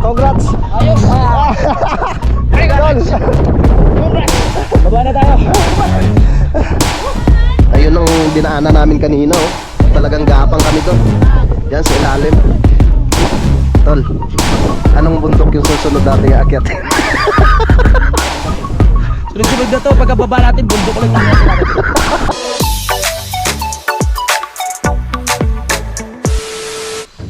Congrats! Ayos! Tol! Baba na tayo! Ayun ang dinaanan namin kanina, oh. Talagang gapang kami to. Yan sa ilalim. Tol, anong bundok yung susunod natin aakyat? Sunod-sunod na to, pagkababa natin, bundok ulit natin.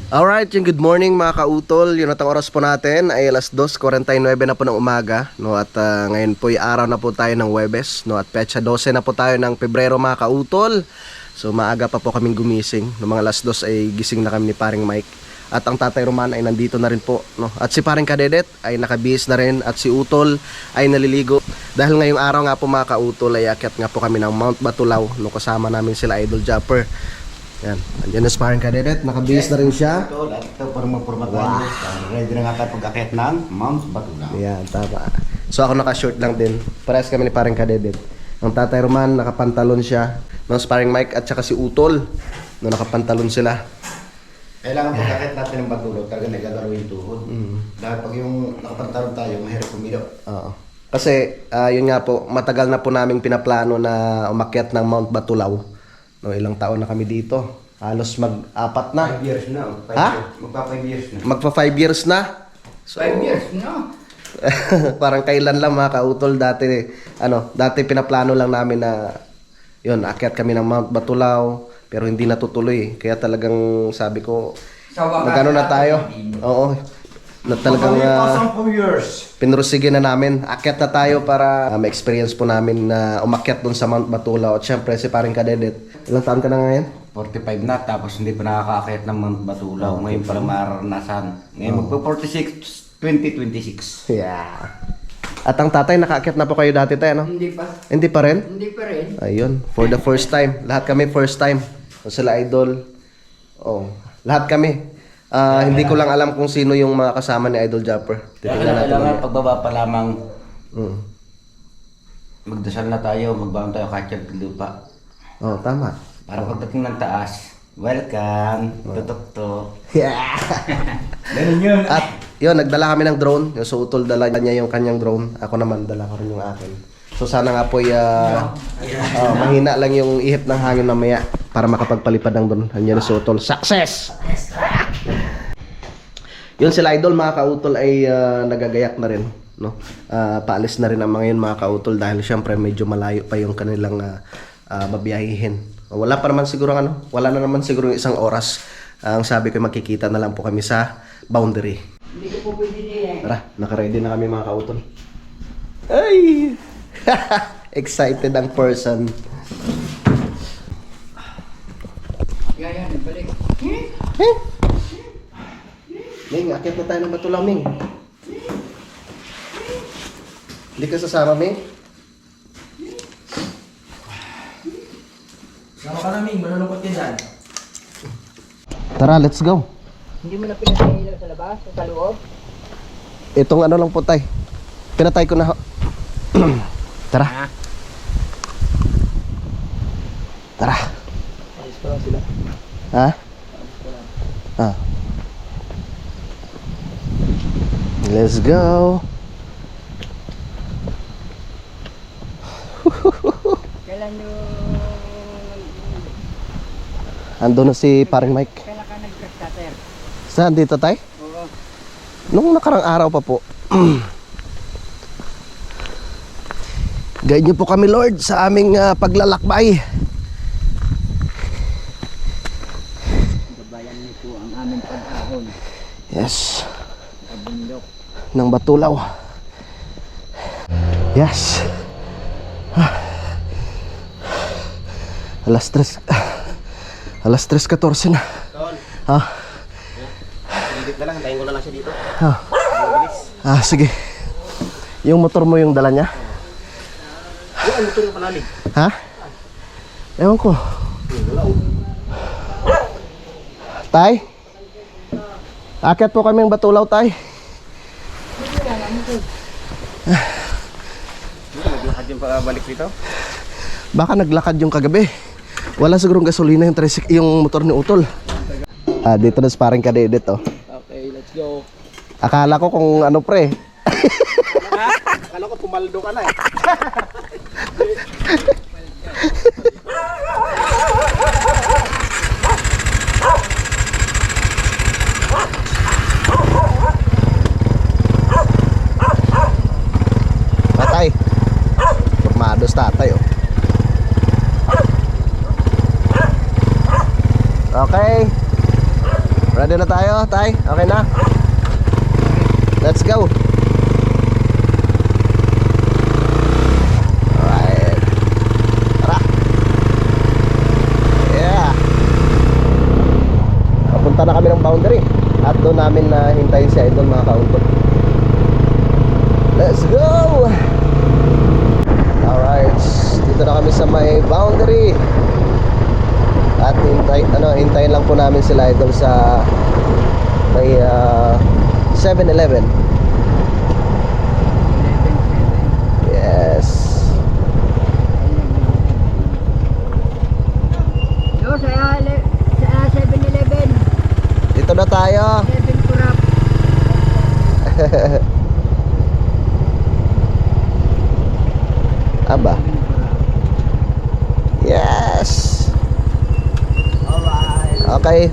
Alright, yung good morning mga kautol. Yun at ang oras po natin ay alas 2:49 na po ng umaga, no? At ngayon po ay araw na po tayo ng Huwebes, no? At petsa 12 na po tayo ng Pebrero mga kautol. So maaga pa po kaming gumising. No, mga alas 2 ay gising na kami ni paring Mike. At ang Tatay Roman ay nandito na rin po, no? At si paring Kadedet ay nakabihis na rin. At si Utol ay naliligo. Dahil ngayong araw nga po mga kautol ay akyat nga po kami ng Mount Batulaw, no? Kasama namin sila Idol Japper. Yan, andyan na si paring Kadedet, nakabihis na rin siya. Ito, lahat ito para magpurmat tayo. Ready na nga tayo pag-akit ng Mount Batulaw. Yan, tama. So ako naka-short lang din. Parehas kami ni paring Kadedet. Ang Tatay Roman, nakapantalon siya. Nang si paring Mike at saka si Utol, no, nakapantalon sila. Kailangan pag-akit natin ng Batulaw, talaga nagagalaw yung tuhod. Dahil pag yung nakapantalon tayo, mahirap kumilo. Oo. Kasi, yun nga po, matagal na po naming pinaplano na umakyat ng Mount Batulaw. No, ilang taon na kami dito. Halos mag-4 na. 5 years na. Ha? Magpa 5 years na. Magpa 5 years na. So, 5 years na. parang kailan lang mga kautol dati pinaplano lang namin na yun, akyat kami ng Mount Batulaw pero hindi natutuloy. Kaya talagang sabi ko, magano na tayo? Oo. Na talagang pinurusige na namin. Akyat na tayo para ma-experience po namin na umakyat doon sa Mount Batulaw. At syempre si paring Kadedet. Ilang taon ka na ngayon? 45 na, tapos hindi pa nakakaakit ng Mount Batulaw. Ngayon pala maranasan. Ngayon magpa-46, 2026. Yeah. At ang tatay, nakaakyat na po kayo dati tayo, no? Hindi pa. Hindi pa rin? Hindi pa rin. Ayun, for the first time. Lahat kami first time. So, sila Idol. Oh, lahat kami. Hindi ko lang alam kung sino yung mga kasama ni Idol Japper. Titignan natin. Kailangan pagbaba pa lamang Mm. magdasal na tayo, magbaon tayo kahit yung lupa. Oh, tama. Para pagdating ng taas, welcome, tutok-tok. Yeah. Ganun yun. At yun, nagdala kami ng drone. Yung so, Utol dala niya yung kanyang drone. Ako naman, dala ko rin yung akin. So sana nga po mahina lang yung ihip ng hangin mamaya para makapagpalipad ng drone. Yan yung so, Utol. Success! Yun sila Idol, mga kautol ay nagagayak na rin. No? Paalis na rin ang mga yun mga kautol dahil syempre medyo malayo pa yung kanilang babiyahihin. Wala pa naman siguro wala na naman siguro yung isang oras. Ang sabi ko magkikita na lang po kami sa boundary. Hindi ko po pwede din. Tara, naka-ready na kami mga kautol. Ay! Excited ang person. Yan, balik. Ming, akit na tayo ng Batulaw, Ming. Hindi ka sasama, Ming? Sama ka namin, malulungkot ka dyan. Tara, let's go. Hindi mo na pinatay sa labas, sa loob. Itong lang po, tay. Pinatay ko na. Tara. Tara. Ayos ko lang sila. Ha? Let's go. Kailan nyo... Ando na si paring Mike. Kailan ka nag-starter? Saan dito, tay? Oo. Nung nakarang araw pa po. Guide niyo po kami, Lord, sa aming paglalakbay. Gabayan niyo po ang aming pag-ahon. Yes. Sa bundok. Ng Batulaw. Yes. Alas 3:14 na. Ha? Dito na lang, tayo ko na lang siya dito. Sige. Yung motor mo yung dala niya? Yung motor yung panalig. Ha? Ewan ko. Tay? Akyat po kami ng Batulaw, tay. Naglakad yung pabalik dito. Baka naglakad yung kagabi. Wala sigurong gasolina yung motor ni Utol. Dito na sa paring Kadedet, oh. Okay, let's go. Akala ko kung ano pre. Akala ko pumaldo ka na eh. Tatay. Formados tatay oh. Okay. Ready na tayo, tay? Okay na? Let's go. Alright. Tara. Yeah. Papunta na kami ng boundary. At doon namin na hintayin si Idol mga kauntot. Let's go! Alright. Dito na kami sa may boundary. At hintayin lang po namin sila Idol sa may 7-Eleven. Yes. No, sa 7-Eleven. Dito na tayo. 11 kurap. Aba. Yes. Okay.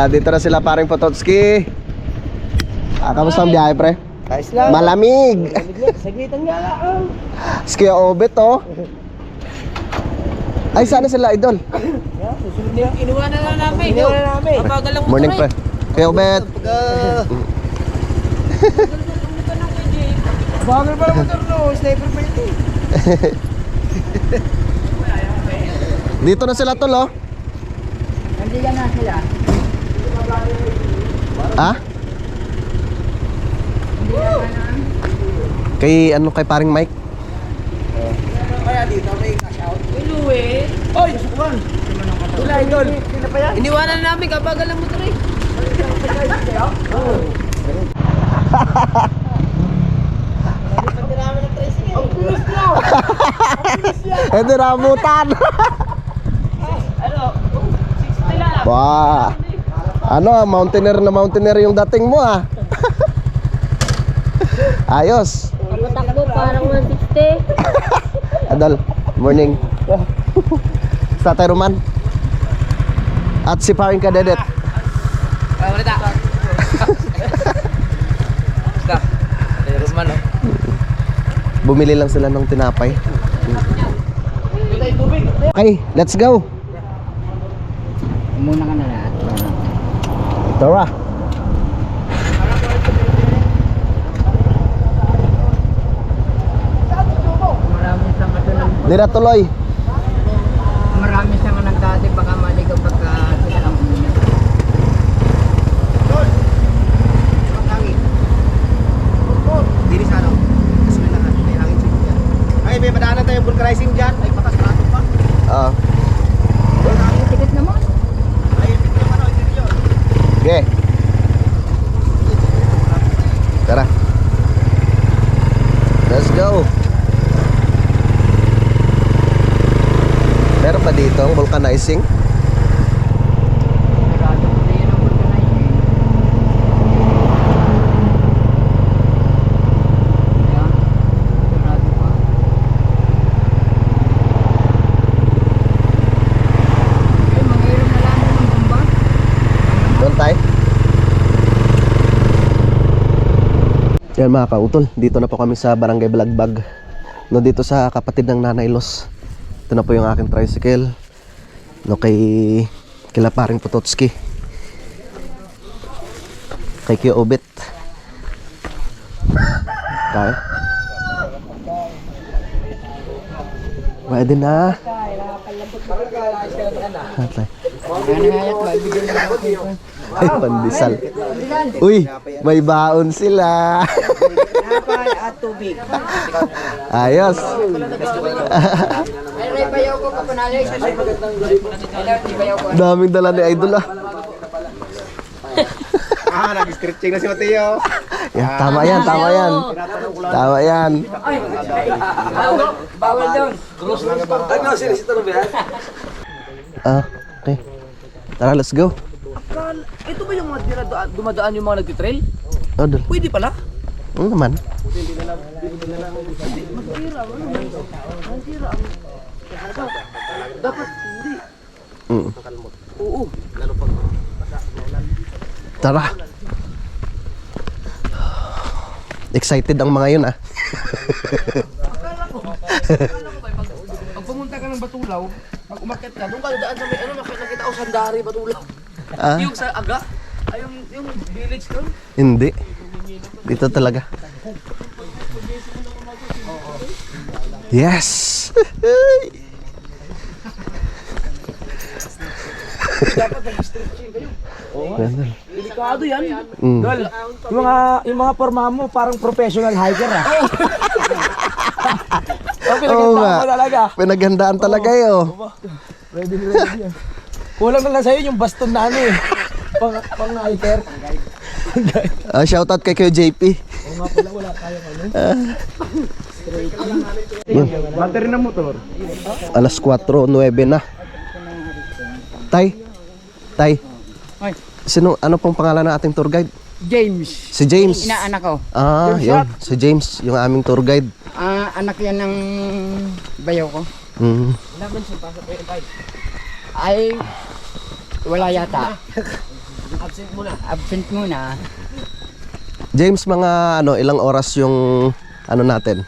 Dito na sila paring Pototski. Kamusta ang biyahe pre? Ayos lang. Malamig. Saglitan nga lang. Ski obet oh. Ay sana sila Idol. Susunod na. Inuwanan na namin. Inuwanan na namin. Kapagal lang Morning pre. Kaya obet. Bagal pa lang motor no. Sniper pa ito. Dito na sila tol oh. Nandiyan na sila. Ha? Kay ano kay paring Mike? Kaya dito may cash out. Inuwi. Oy, susukuan. Wala Idol. Sino pa yan? Iniwanan na namin kapagal lang motor eh. Ito rambutan. Ano? 60 lang. Wah. Ano, mountaineer na mountaineer yung dating mo ah. Ayos. Patakbo parang 160. Adol, morning. Sa Tatay Roman. At si paring Kadedet. Malita. Basta. Tayo Roman oh. Bumili lang sila ng tinapay. Okay, let's go. Muna ka na lahat. Tara. Marami sa katulang. Di na tuloy. Marami sa nga nagdati baka maligaw pagka sila ang umina. Dili sa ano. Kasi may lahat. May langit sa dyan. Ay, may madaanan tayo vulcanizing dyan. Ay, pakasarado pa. Ah, Ang ticket naman. Ay, yung video naman. Yung video. okay. Tara. Let's go. Meron pa dito ang vulcanizing? Sarado ko na yun ang vulcanizing. Ayan. Sarado pa. Ay, mangirom na lang ng bomba. Doon tayo. Yan mga kautol, dito na po kami sa Barangay Balagbag. No, dito sa kapatid ng Nanay Los. Ito na po yung aking tricycle. No, kila paring Pototski. Kay Kuya Obet. Tayo. Pwede na. Nanangayat ba? Ibigay na ako kayo. Ay, pandesal. Uy, may baon sila. Napay at tubig. Ayos. Ay, Ray, bayaw ko kapanali. Ay, bayaw ko. Daming dala ni Idol ah. Nag-stretching na si Mateo. Yan, tama yan, tama yan. Tama yan. Bawal doon. Ah, okay. Tara, let's go. Ito ba yung mga dumadaan yung mga nagtitrail? Oh, dun. Pwede pala. Ano naman? Dapat hindi. Mm. Oo. Tara. Excited ang mga yun ah. Pag pumunta ka ng Batulaw, pag umakyat ka, doon ka daan sa may ano, nakita ko Sandari, Batulaw. Ah, Yung sa Aga, ay yung village doon. hindi. Dito talaga. Yes! Ganun. Delikado yan. Mm. Yung mga forma mo parang professional hiker ah. Oo nga. talaga. Pinaghandaan talaga yun. Ready yan. Kulang na lang sa'yo yung baston na ano eh. Pang hiker. Shoutout kay Kuya JP. Oo nga pala, wala tayong ano. Battery ng motor. Alas 4:09 na. Tay. Ay. Sino, ano pong pangalan ng ating tour guide? James. Si James. Inaanak ko. Ah, yun. Si James, yung aming tour guide. Anak yan ng bayaw ko. Mm. Ay, wala yata. Absent muna. James, mga ano, ilang oras yung ano natin?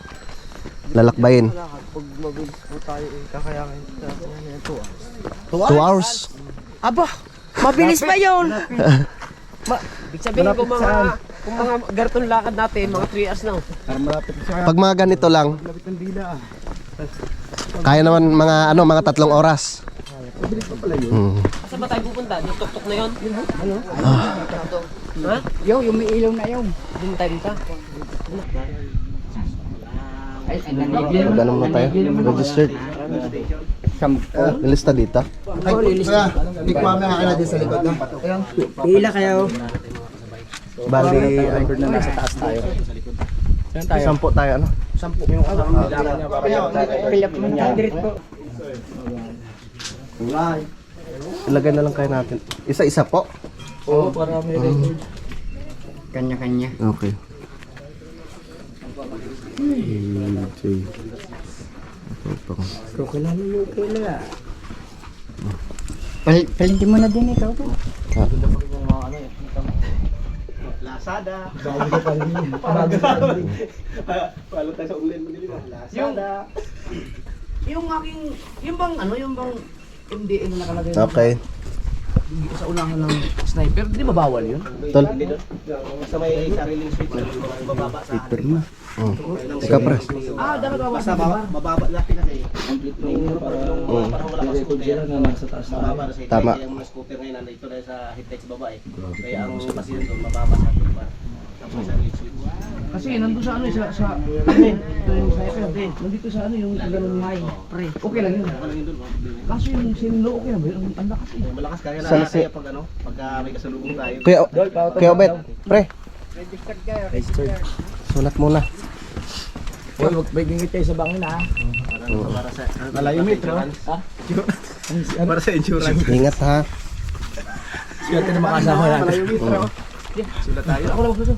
Lalakbayin. Pag mabilis po tayo kakayakin. 2 hours. Aba, mabilis pa yun. Ibig sabihin kung mga garton lakad natin, mga 3 hours na. Pag mga ganito lang, kaya naman mga ano, mga 3 oras. Saan ba tayo pupunta? Yung tuk-tuk na yun? Yung may ilaw na yun. Doon tayo dito. Ay, nanigil. Ganun na tayo. Registered. Nilista dito. Pila kayo. Bali, na nasa taas tayo. Sampo tayo, ano? Pilap mo na. Ilagay na lang kayo natin. Isa-isa po? Oo, para may record. Kanya-kanya. Okay. Pero kilala mo kilala. Palintin mo na din ikaw. Lazada. Palo tayo sa online mo nila. Lazada. Yung aking, yung bang ano, yung bang MDN na nakalagay Okay. sa unahan ng sniper, di ba bawal yun? Tol. Basta may sariling switch. Bababa sa Paper na. Ikaw, pre. Dapat bawal Basta bababa natin kasi. Parang wala kang scooter. Mababa na sa hitay. Tama. Kaya yung mga scooter ngayon nandito na sa hitay sa baba eh. Kaya ang pasilin doon, mababa sa atin pa. Tapos may sariling switch. Kasi nandun sa ano, sa ito yung sniper, nandito sa ano yung ganun high, pre. Okay lang yun. Kaso yung sinlo, okay lang ba yun? Ang lakas eh. Malakas kaya na Salsi. kaya pag ano, pagka may kasalubong tayo. Kuya Obet, pre. Sulat muna. Hoy, wag bigingit kayo sa bangin ha. Para sa malayo metro. Ha? Para sa insurance. Ingat ha. Swerte na makasama natin. Malayo metro. Sulat tayo. Ako lang gusto.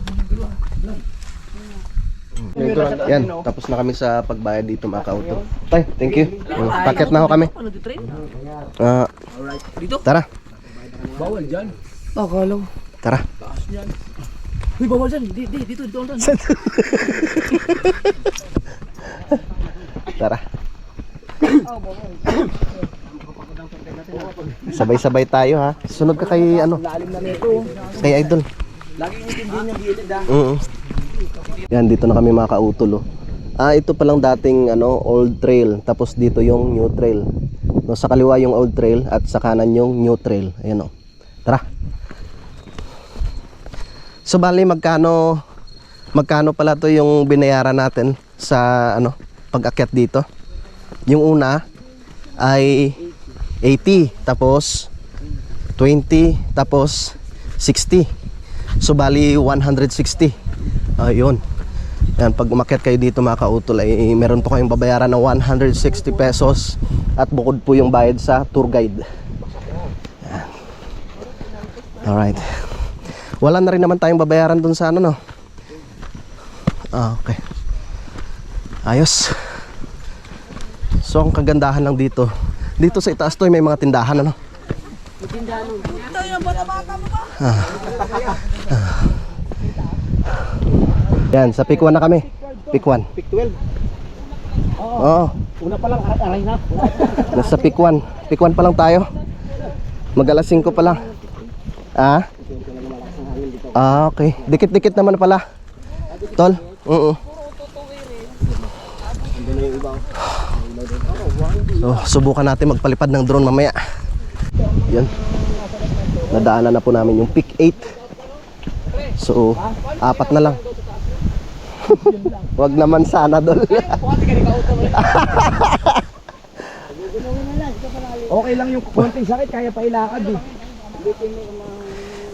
Yan, tapos na kami sa pagbayad dito mga ka-auto. Tay, thank you. Paket na ho kami. Ano nag-train? Dito? Tara, Bawal dyan. Akala. tara. Uy, bawal dyan. Dito lang. Tara. Sabay-sabay tayo ha. Sunod ka kay ano? Kay Idol. Laging intindihin yung gilid ha. Yan, dito na kami mga ka-utol oh. Ito palang dating ano, old trail. Tapos dito yung new trail. No, sa kaliwa yung old trail at sa kanan yung new trail. Ayan oh. Tara. So bali magkano pala to yung binayaran natin sa ano, pag-akyat dito? Yung una ay 80, tapos 20, tapos 60. So bali 160. Ayun. Yan, pag umakyat kayo dito mga kautol ay meron po kayong babayaran ng 160 pesos at bukod po yung bayad sa tour guide. Yan. Alright. Wala na rin naman tayong babayaran dun sa ano, no? Okay. Ayos. So ang kagandahan lang dito sa itaas to ay may mga tindahan, ano? Yan, sa Pick 1 na kami. Pick 1. Pick 12. Oo. Una pa lang, aray na. Nasa Pick 1. Pick 1 pa lang tayo. Mag-alas 5 pa lang. Okay. Dikit-dikit naman pala. Tol? So, subukan natin magpalipad ng drone mamaya. Yan. Nadaanan na po namin yung Pick 8. So, 4 na lang. Wag naman sana, Dol. Okay lang yung konting sakit, kaya pa ilakad eh.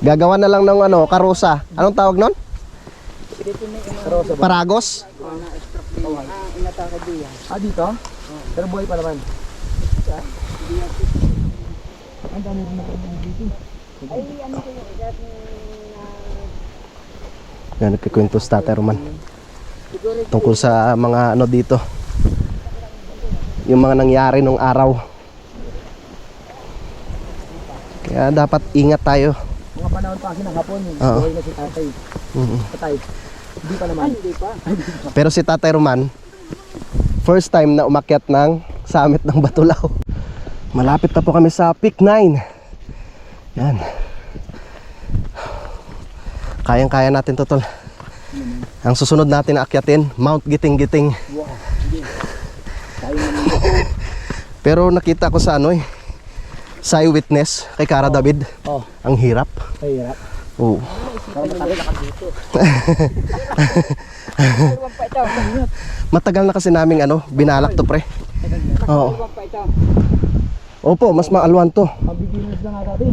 Gagawa na lang ng karosa. Anong tawag nun? Paragos? Dito? Pero buhay pa naman. Ang dami rin naman dito. Yan, nagkikwento sa Tatay Roman tungkol sa mga dito, yung mga nangyari nung araw. Kaya dapat ingat tayo. Mga panahon pa kasi ng hapon, buhay na si tatay. Tatay, hindi pa naman. Hindi pa. Pero si Tatay Roman, first time na umakyat ng summit ng Batulao. Malapit na po kami sa Pick 9. Yan. Kayang-kaya natin to, tol. Ang susunod natin na akyatin, Mount Giting-Giting. Pero nakita ko sa sa eyewitness kay Cara David. Ang hirap. Ay, hirap. Oo. Matagal na kasi naming binalak to, pre. Oo. Opo, mas maalwan to. Pag-beginners na nga natin.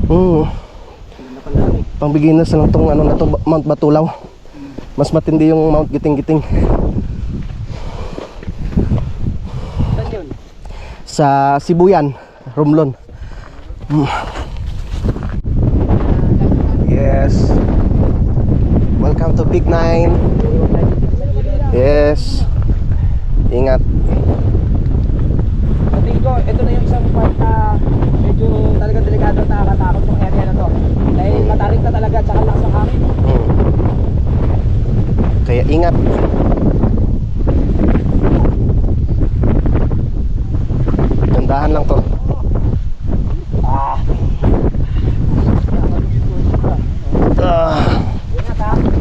Pang beginners lang tong na to, Mount Batulaw. Mas matindi yung Mount Giting-Giting. Sa Sibuyan, Romblon. Yes. Welcome to Pick 9. Yes. Ingat. Tingin ko, ito na yung isang part na medyo talaga delikado at nakakatakot yung area na to. Dahil matarik na talaga at saka lakas ng hangin. Kaya ingat. Gandahan lang to.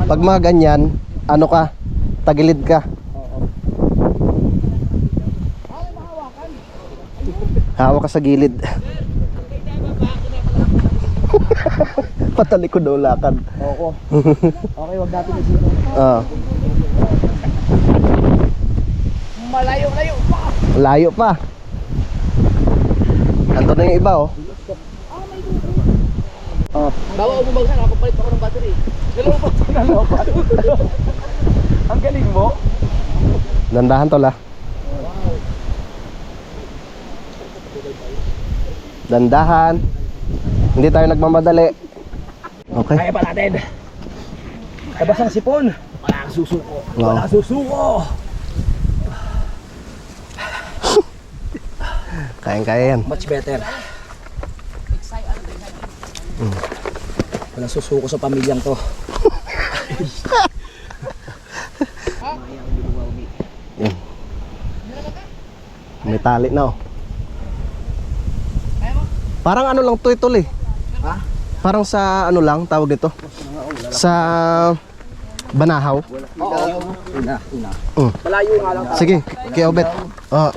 Pag mga ganyan, tagilid ka. Hawak ka sa gilid. Patalikod daw lakad. Oo. Okay, wag natin isipin. Malayo-layo pa. Layo pa. Andun na yung iba, Bawa bumagsak, nakapalit ako ng battery. Dalawa pa. Ang galing mo. Dandahan to la. Dandahan. Hindi tayo nagmamadali. Okay. Kaya pa natin. Labas ang sipon. Wala kang susuko. Wala kang susuko. Kayang-kaya yan. Much better. Walang susuko sa pamilyang to. Yan. May tali na, Parang lang to ito Ha? Parang sa lang tawag nito. Sa Banahaw. Oo. Una. Malayo nga lang. Sige, kay Obet. Ha?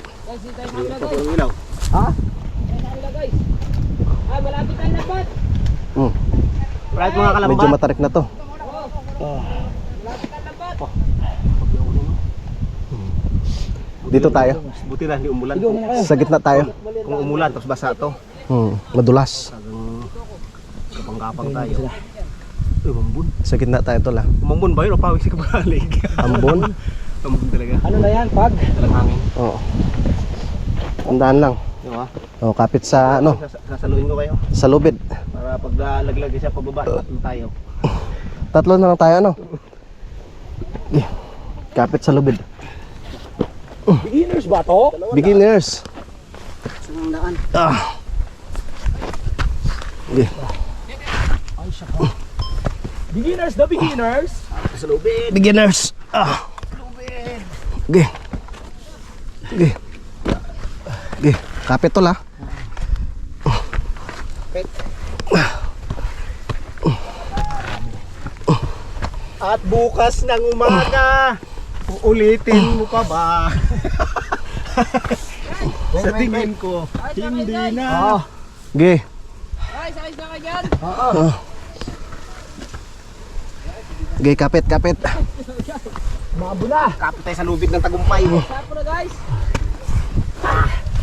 Right mga kalambat. Medyo matarik na to. Dito tayo. Buti na hindi umulan. Sa gitna tayo. Kung umulan tapos basa to. Madulas. Kapang-kapang tayo. Mambun. Sa gitna tayo tol ah. Mambun ba yun o pawis ka balik? Ambon. Mambun talaga. Ano na yan, pag? Talang hangin. Oo. Tandaan lang. Di ba? Oh, kapit sa ano, Sasaluin ko kayo. sa lubid. Para pag laglag siya pababa, tatlo tayo. Tatlo na lang tayo ano. Okay. Kapit sa lubid. Beginners ba to? Beginners. Ah. Okay. Beginners, the beginners. Sa lubid. Beginners. Ah. Okay. Okay. Okay. Kapit tol ah. At bukas ng umaga, uulitin mo pa ba? Sa tingin ko, hindi na. Okay. Guys, ayos na kayo dyan. Okay, kapit, kapit. Mabo na. Kapit tayo sa lubid ng tagumpay. Sapo na guys.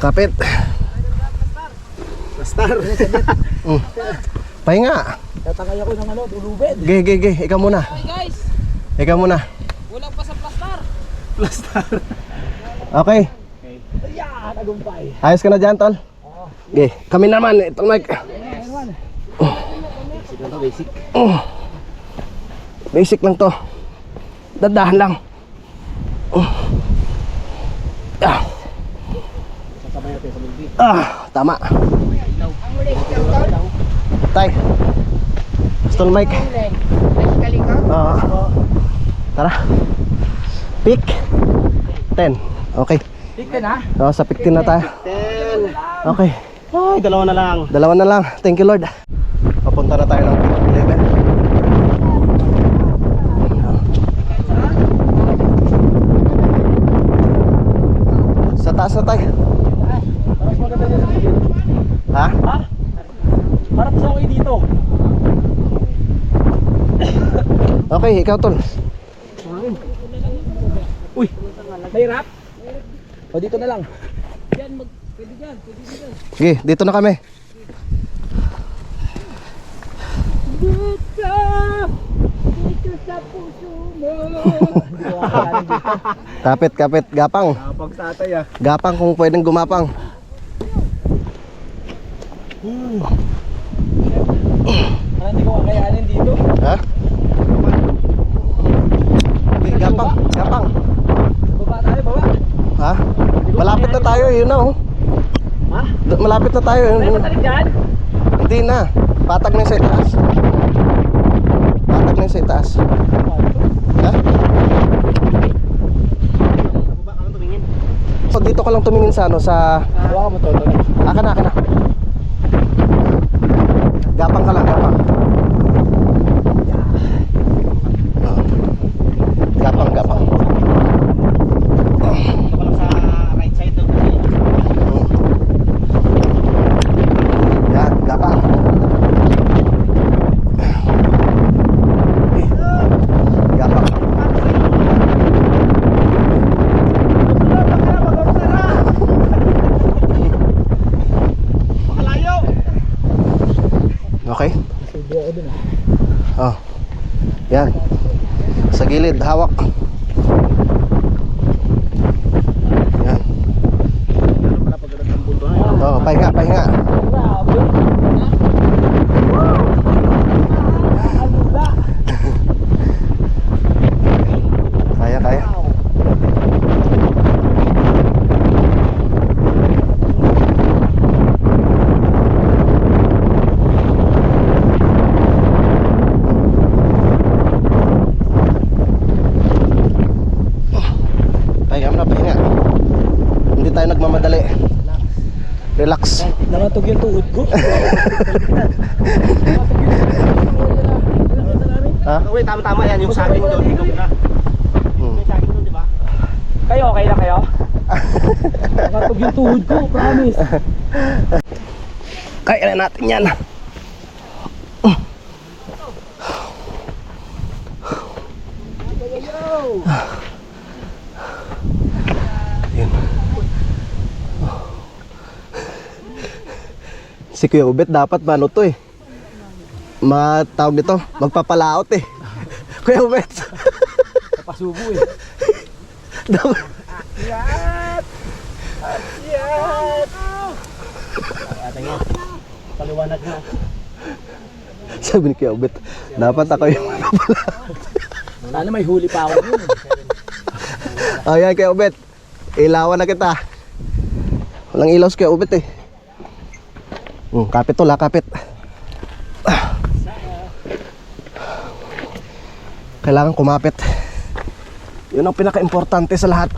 Kapit. Pastar. Pahinga. Tatangay ako ng ano, tulubid. Okay, okay, okay. Ikaw muna. Ay guys, Ikaw muna. kulang pa sa plastar. Pastar. Okay. Yan, tagumpay. Ayos ka na dyan, tol? Okay. Kami naman. Itong mic. Basic. Basic lang to. Dadahan lang. Ah. Sasabay natin sa lubid. Tama. Tay. Gusto ng mic? Ayos kalikot. Tara. Pick 10. Okay. Tika na. Sa pick 10 na tayo. 10. Okay. Ay, dalawa na lang. Dalawa na lang. Thank you, Lord. Papunta na tayo ng 11. Sa taas na tayo. Parang maganda dyan sa tigil. Ha? Ha? Parang sa okay dito. Okay, ikaw, tol. Uy, mahirap. O dito na lang. Okay, dito na kami. Dito sa puso mo. Hindi ko makakalan dito. Kapit, kapit. Gapang. Kapag tatay ah. Gapang kung pwedeng gumapang. Parang hindi ko kakayanin dito. Ha? Okay, gapang. Gapang. Baba tayo, baba. Ha? Malapit na tayo, yun na oh. Ha? Malapit na tayo. Tayo matalik dyan? Hindi na. Patag na yung sa itaas. Patag na yung sa itaas. Ha? Baba ka tumingin. So dito ka lang tumingin sa ano, sa... Hawa ka mo to. Akan na, akan na. Gapang ka lang, gapang. Gapang, gapang. Ito ka lang sa right side doon kasi. Yan, gapang. Gapang. Makalayo! Okay? Oh. Yan. Sa gilid, hawak. Yan. Ano pala pag ng bulto na yun? Oh, pahinga, pahinga. Kaya, kaya. Pahinga mo na, pahinga. Hindi tayo nagmamadali. Relax. Nakatog yung tuhod ko. Ha? Wait, tama-tama yan. Yung saging doon, higop na. May saging doon, di ba? Kayo, okay lang kayo? Nakatog yung tuhod ko, promise. Kaya na natin yan. Yun. Si Kuya Ubet dapat ba ano to eh. matawag dito, magpapalaot eh. Kuya Ubet. Pasubo eh. Paliwanag na. Sabi ni Kuya Ubet, dapat ako yung Sana may huli pa ako yun. ayan Kuya Ubet, ilawan na kita. Walang ilaw si Kuya Ubet eh. Kapit tol ha, kapit. Kailangan kumapit. Yun ang pinaka-importante sa lahat.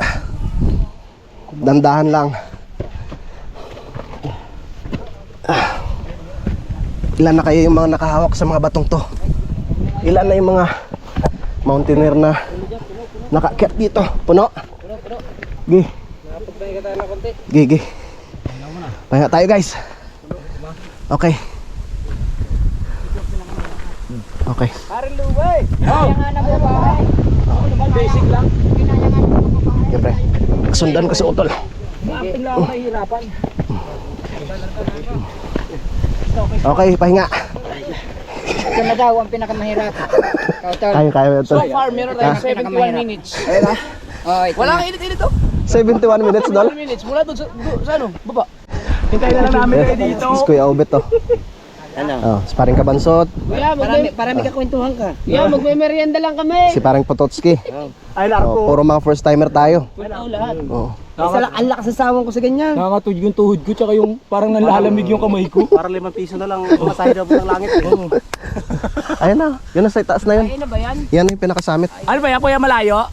Dandahan lang. Ilan na kayo yung mga nakahawak sa mga batong to? Ilan na yung mga mountaineer na nakakyat dito? Puno? Gi. Gi. Pahinga tayo guys. Okay. Okay. Basic lang. Siyempre, sundan ko sa utol. Maaping lang ako nahihirapan. Okay, pahinga. Ito na daw ang pinakamahirap. Kaya So utol. far, meron tayong 71 minutes. Oh, ito Walang na. init-init to. 71 minutes dol. 71 minutes. Mula doon sa ano, baba. Hintayin na lang namin kayo dito. Si Kuya Ubet to. Oh, si paring Kabansot, Parami ka kwentuhan ka. Yeah, magme-merienda lang kami. si paring Pototski. Ay, Oh, puro mga first timer tayo. lahat. Oh. Ang lakas sa sawang ko sa ganyan. Nakakatuyog yung tuhod ko, tsaka yung parang nalalamig yung kamay ko. Para 5 piso na lang masahid ng langit eh. Ayun na, yun na sa itaas na yun. Ay na ba yan? Yan yung pinakasamit. Ano ba yan, kuya, malayo?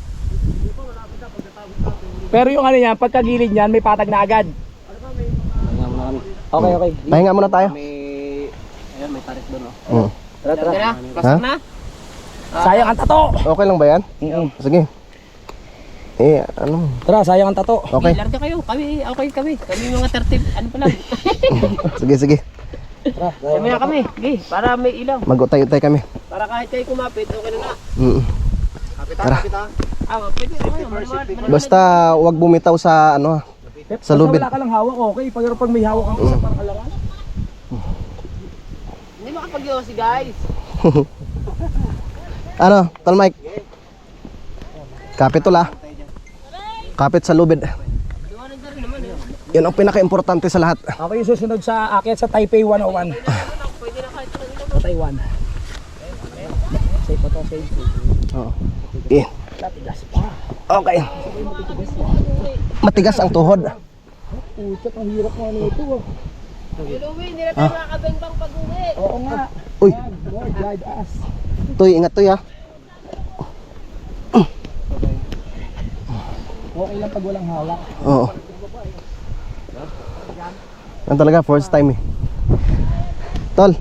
Pero yung ano yan, pagkagilid niyan, may patag na agad. Okay. Pahinga muna tayo. Ayan, may tarik doon oh. Oh. Tara, Ha? pasok na. Sayang ang tato. Okay lang ba yan? Sige. Ano? Tara, sayang ang tato. Okay. Larga kayo. Kami, okay kami. Kami mga 30, ano pa lang. Sige. Kami na kami. Okay, para may ilaw. Mag-utay-utay kami. Para kahit kayo kumapit, okay na na. Tara. Pwede naman. Basta wag bumitaw sa ano, sa lubid. Wala ka lang hawak, okay. Pero pag may hawak kang isa, parang alangan. Hindi makapag-yosi guys. Ano, Tol Mike? Kapit tol ah. Kapit sa lubid. Yan ang pinaka-importante sa lahat. Ako yung susunod sa akyat sa Taipei 101. Sa Taiwan. Safe pa to, safe. Oo. Okay. Latigas pa. Okay. Matigas ang tuhod. Puchat, ang hirap mo ano ito. Iluwi, hindi na tayo makakabengbang pag-uwi. Oo nga. Uy, Lord, guide us. Toy, ingat Toy ah. Okay lang pag walang hawak. Oo. Yan talaga first time eh. Tol.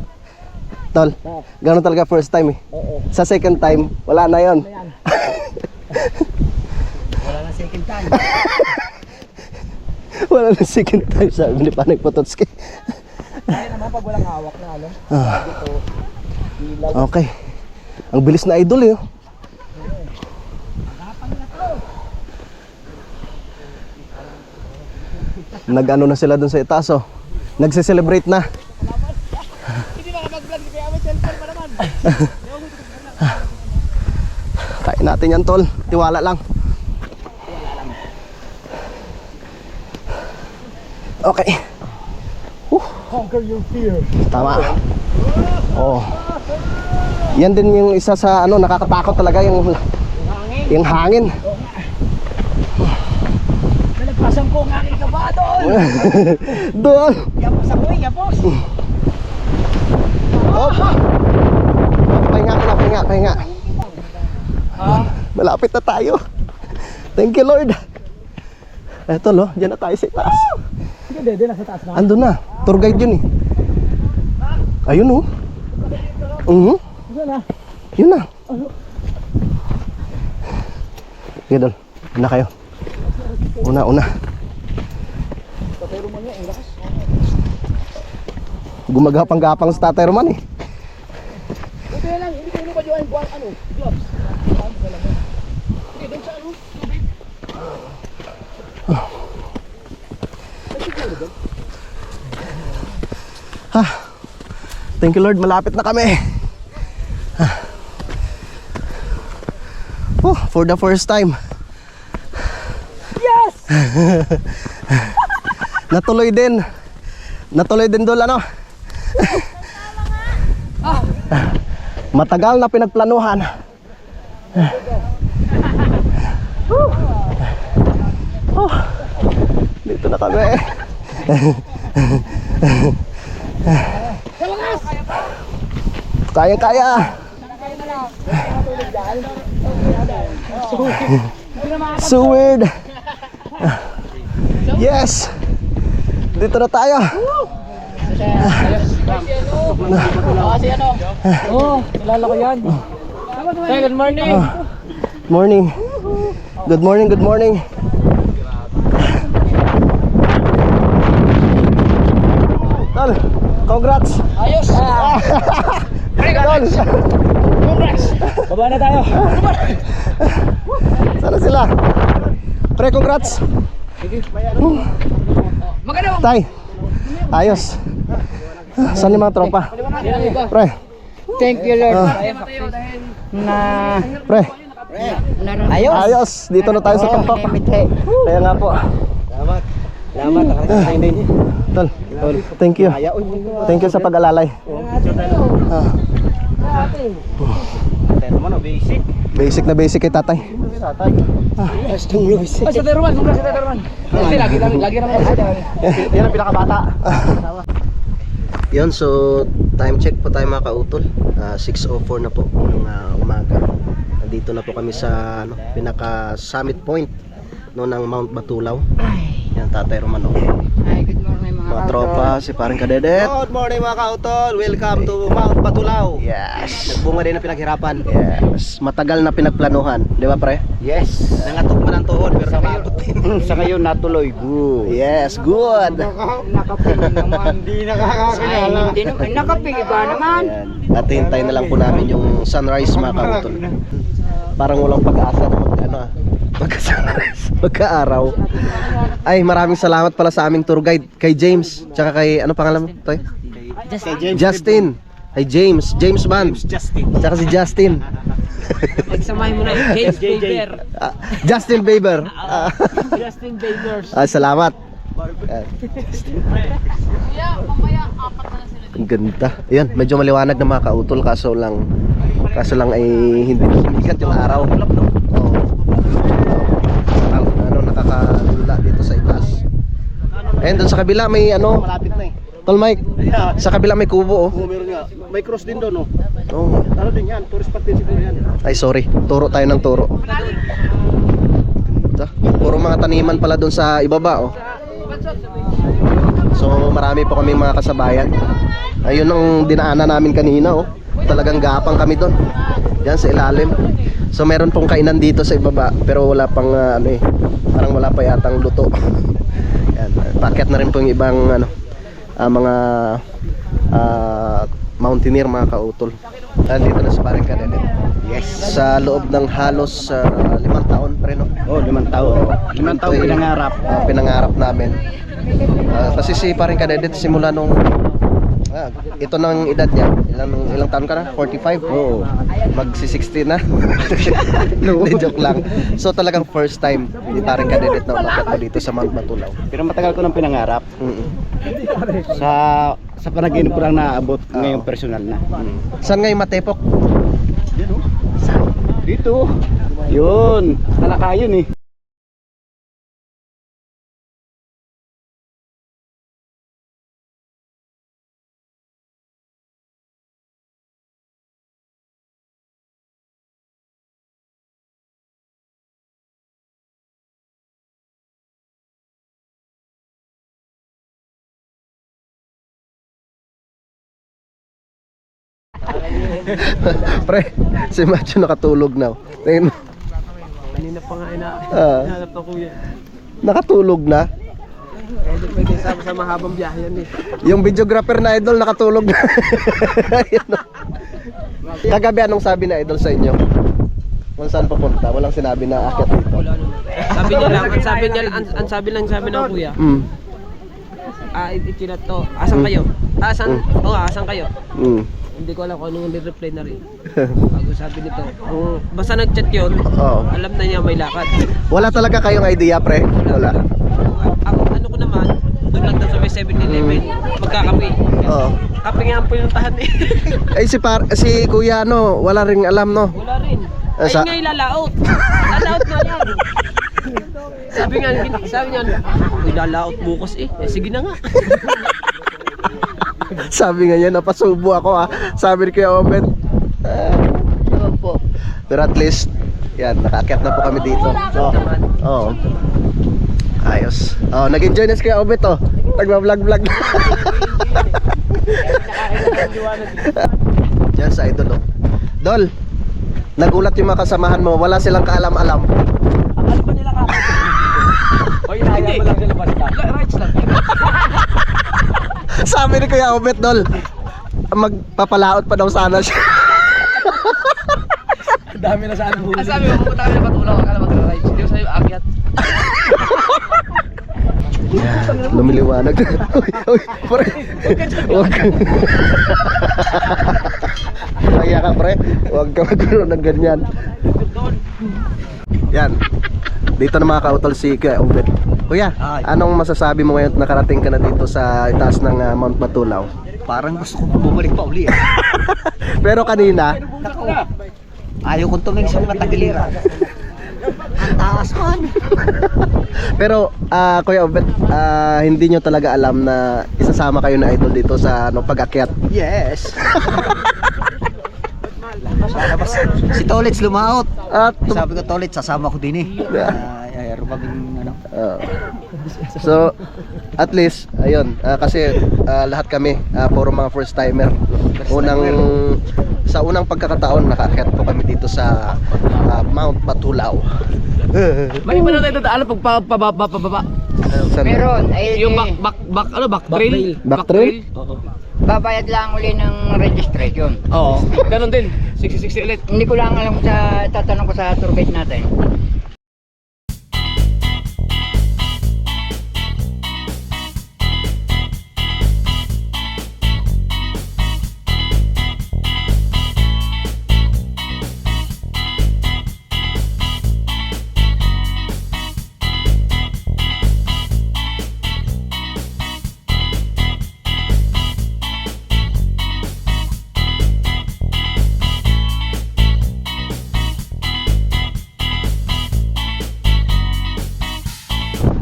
Ganun talaga first time eh. Oo. Sa second time, wala na yon. Wala na second time. Wala na second time, sabi ni Panay Pototski. Kaya naman pag walang hawak na ano. Dito. Ilaw. Okay. Ang bilis na idol eh. Nag-ano na sila dun sa itaas oh. Nagse-celebrate na. Hindi makapag-vlog kaya may cellphone pa naman. Kain natin yan tol. Tiwala lang. Okay. Conquer your fear. Tama. Oh. Yan din yung isa sa ano nakakatakot talaga yung hangin. Nalagpasan ko ang aking kaba doon. Doon. Yapos ako eh, yapos. Oh. Pahinga muna, pahinga. Malapit na tayo. Thank you Lord. Eto lo, diyan na tayo sa itaas. Hindi, nasa taas na. Andun na. Tour guide yun eh. Ayun oh. Saan na? Yun na. Sige Dol. Una kayo. Una. Gumagapang-gapang sa Tatay Roman eh. Buti na lang, hindi ko ba yung ano, gloves? Hindi, doon sa ano, tubig. Thank you Lord, malapit na kami. For the first time. Yes! Natuloy din. Natuloy din doon ano. Matagal na pinagplanuhan. Dito na kami. Kaya-kaya. So weird. Yes. Dito na tayo. Kilala ko yan. Good morning. Morning. Good morning, good morning. Tol, congrats. Ayos. Tol, Congrats. Baba na tayo. sana sila. Pre, congrats. Maganda. Tay, ayos. Saan yung mga tropa? Pre, Thank you, Lord. Na pre, ayos. ayos. Dito na tayo sa Kampok. Kaya nga po. Salamat, nakakasay din. Tol, thank you. Thank you sa pag-alalay. Pero naman, basic. Basic na basic kay tatay. Ay, sa Teruman. Congrats sa Teruman. Lagi naman. Yan ang pinakabata. Yun, so time check po tayo mga kautol. 6:04 na po ng umaga. Nandito na po kami sa pinaka summit point ng Mount Batulaw. Yan, Tatay Romano. Ay, good morning Mga mga tropa, si paring Kadedet. Good morning mga kautol. Welcome to Mount Batulaw. Yes. Nagbunga din ang pinaghirapan. Yes. Matagal na pinagplanuhan, di ba pre? Yes. Nangatok man ang tuhod pero nakaabot din. Sa ngayon natuloy. Good. Yes, good. Nakapili naman. Hindi nakakakilala. Ay, hindi naman. Nakapili ba naman? Yan. At hintayin na lang po namin yung sunrise mga kautol. Parang walang pag-asa na magka-sunrise, magka-araw. Ay, maraming salamat pala sa aming tour guide kay James, tsaka kay ano pangalan mo? Toy? Justin. Ay James Band. Tsaka si Justin. Pagsamahin mo na James Bieber. Justin Bieber. Justin Bieber. Salamat. Ang ganda. Ayan, medyo maliwanag na mga kautol kaso lang ay hindi sumikat yung araw. Oh. Ano nakakadula dito sa itaas. Ayun, doon sa kabila may Malapit na eh. Tol Mike. Sa kabila may kubo oh. Oo, meron nga. May cross din doon, no? Oh. Ano din yan? Tourist spot din siguro yan. Ay sorry, turo tayo ng turo. Ganda. Puro mga taniman pala doon sa ibaba oh. So marami po kaming mga kasabayan. Ayun ang dinaanan namin kanina oh. Talagang gapang kami doon. Diyan sa ilalim. So meron pong kainan dito sa ibaba pero wala pang parang wala pa yatang luto. Yan, paakyat na rin po yung ibang mga mountaineer mga kautol. Dito na sa paring Kadedet. Yes. Sa loob ng halos 5 taon pa rin no? Oh, 5 taon. 5 taon pinangarap. Pinangarap namin. Kasi si paring Kadedet simula nung ito nang edad niya. Ilang taon ka na? 45? Oo. Magsi-60 na. Hindi, joke lang. So talagang first time ni paring Kadedet na umakyat po dito sa Mount Batulaw. Pero matagal ko nang pinangarap. Sa panaginip ko lang naabot ngayong personal na. Saan ngayon matepok? Yan oh. Dito. Yun. Talakayon eh. Pre, si Macho nakatulog na. Tingin mo. Kanina pa nga hinahanap ng kuya. Nakatulog na. Hindi pwede sa mahabang biyahe yan eh. Yung videographer na idol nakatulog na. Kagabi anong sabi na idol sa inyo? Kung saan papunta? Walang sinabi na akyat dito. Sabi niya lang, ang sabi ng kuya. Itinato. Asan kayo? Asan kayo? Hindi ko alam kung anong nireply na rin. Bago sabi nito, basta nag-chat yun, Oo. alam na niya may lakad. Wala talaga kayong idea, pre? Wala. Ang ano ko naman, doon lang daw sa may 7-Eleven, magkakape. Oo. Kape nga ang pinuntahan eh. Ay, si Kuya, no, wala ring alam, no? Wala rin. Ay Sa- nga ilalaot. Lalaot nga yan. Sabi niya, ilalaot bukas eh. Sige na nga. Sabi nga niya, napasubo ako, ha. Sabi ni Kuya Obet. Po. Pero at least, yan, nakaakyat na po kami dito. Oo. Ayos. Oh, nag-enjoy na si Kuya Obet, oh. Nagba-vlog-vlog. Diyan sa idol, oh. Dol, nagulat yung mga kasamahan mo. Wala silang kaalam-alam. Ano ba nila kapag? O inaya mo lang sila basta. Rights lang. Sabi ni Kuya Obet, Dol, magpapalaot pa daw sana siya. Dami na saan huli. Sabi mo, pumunta kami na Patulaw, akala mag-rides. Hindi ko sa'yo akyat. Lumiliwanag. Uy, pre. Huwag ka. Kaya ka, pre. Huwag ka magkaroon ng ganyan. Yan. Dito na mga kautol si Kuya Obet. Kuya, anong masasabi mo ngayon nakarating ka na dito sa itaas ng Mount Matulaw? Parang gusto kong bumalik pa uli. Pero kanina, Ayaw kong tumingin sa mga tagiliran. Ang taas man. pero Kuya Obet, hindi nyo talaga alam na isasama kayo na idol dito sa pag-akyat. Yes. Si Tolits lumaot. At Sabi ko, Tolits, sasama ko din eh. Ayaw kaming ano. so at least ayun, kasi lahat kami puro mga first timer. Sa unang pagkakataon nakaakyat po kami dito sa Mount Matulaw. May iba na tayo dadaanan pag pababa. Saan? Meron, ay Yung back trail. Back trail? babayad lang uli ng registration. Oo. Ganun din. 60 ulit. Hindi ko lang alam sa tatanong ko sa tour guide natin.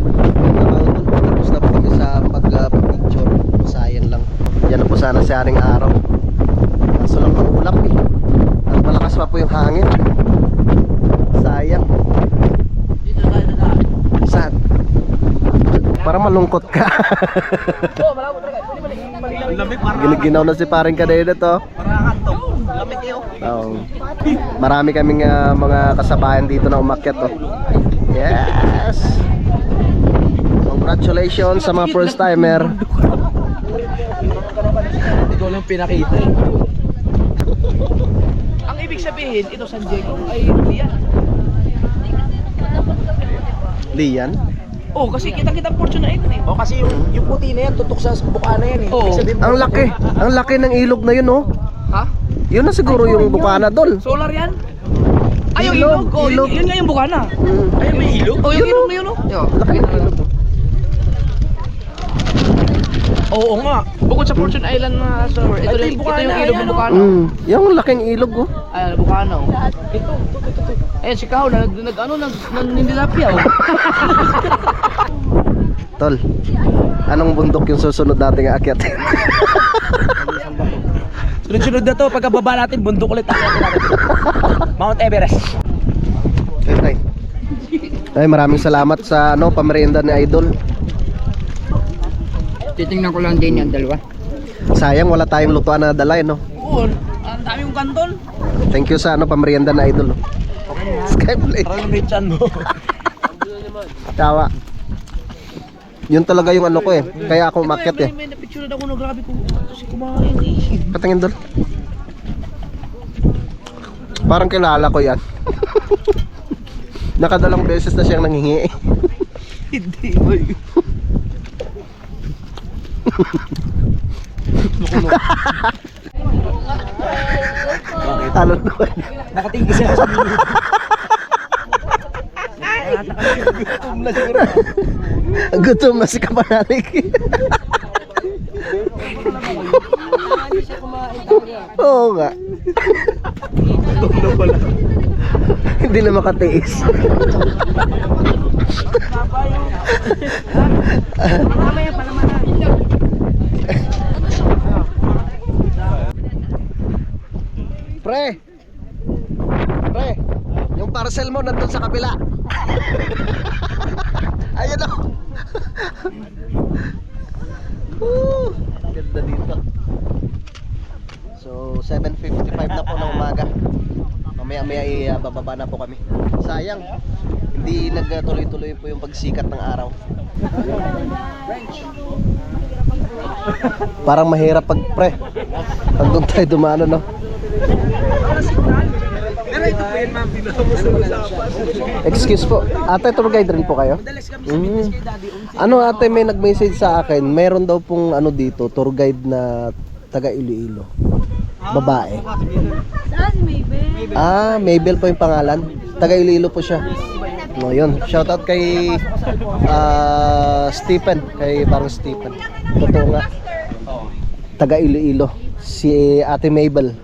Tapos na po kami sa pag-picture. Sayang lang. Yan na po sana si Haring Araw. Kaso lang maulap eh. At malakas pa po yung hangin. Sayang. Dito tayo dadaan. Saan? Parang malungkot ka. Oo, malabo talaga. Pwede malilaw. Lamig parang. Giniginaw na si Paring Kadena to. Parakanto. Lamig yun. Marami kaming mga kasabayan dito na umakyat to. Yes! Congratulations sa mga first timer. Hindi ko lang pinakita eh. Ang ibig sabihin, ito San Diego ay Rian. Lian? Oh, kasi kita-kita portion na ito eh. Oh, kasi yung puti na yan, tutok sa buka na yan eh. Oh. Ang laki. Ang laki ng ilog na yun, oh. Ha? Yun na siguro yung bukana, Dol. Solar yan? Ay, yung Ilog, ilog. Oh, ilog. yun nga yung bukana. Ayun, may ilog? Oh, yung ilog na yun, oh. Laki ng ilog. Oo nga. Bukod sa Fortune Island na summer, ito yung ilog ng bukana. Yung laking ilog, oh. Ayan, bukana, oh. Ito. Ayan, si Kao, nindilapia, oh. Tol, anong bundok yung susunod nating aakyatin? Sunod-sunod na to, pagkababa natin, bundok ulit. Mount Everest. Ay, maraming salamat sa pamerienda ni Idol. Titingnan ko lang din yung dalawa. Sayang wala tayong lutuan na dala, no? Oo, ang daming kanton. Thank you sa pamerienda na Idol. Skyplay. Parang may chan mo. Tawa. Yun talaga yung ko eh. Kaya ako umakyat eh. May napicture na ako na grabe kung kasi kumain eh. Patingin Dol. Parang kilala ko yan. Nakadalang beses na siyang nanghingi. Hindi, boy. Talo naman. Nakatingin siya sa milo. Gutom na si Kapanarik. Oo nga. Gutom na pala. Hindi na makatiis. Pre! Pre! Yung parcel mo nandun sa kabila. Ayun o. Ganda dito. So 7:55 na po ng umaga. Mamaya bababa na po kami. Sayang, hindi nagtuloy-tuloy po yung pagsikat ng araw. Parang mahirap pag pre. Pag doon tayo dumano, no? Excuse po. Ate, tour guide rin po kayo? Ano ate, may nag-message sa akin. Meron daw pong ano dito, tour guide na taga Iloilo. Babae. Saan si Maybell? Ah, Maybell po yung pangalan. Taga Iloilo po siya. No, yun. Shoutout kay Stephen, kay parang Stephen. Totoo nga. Taga Iloilo. Si Ate Maybell.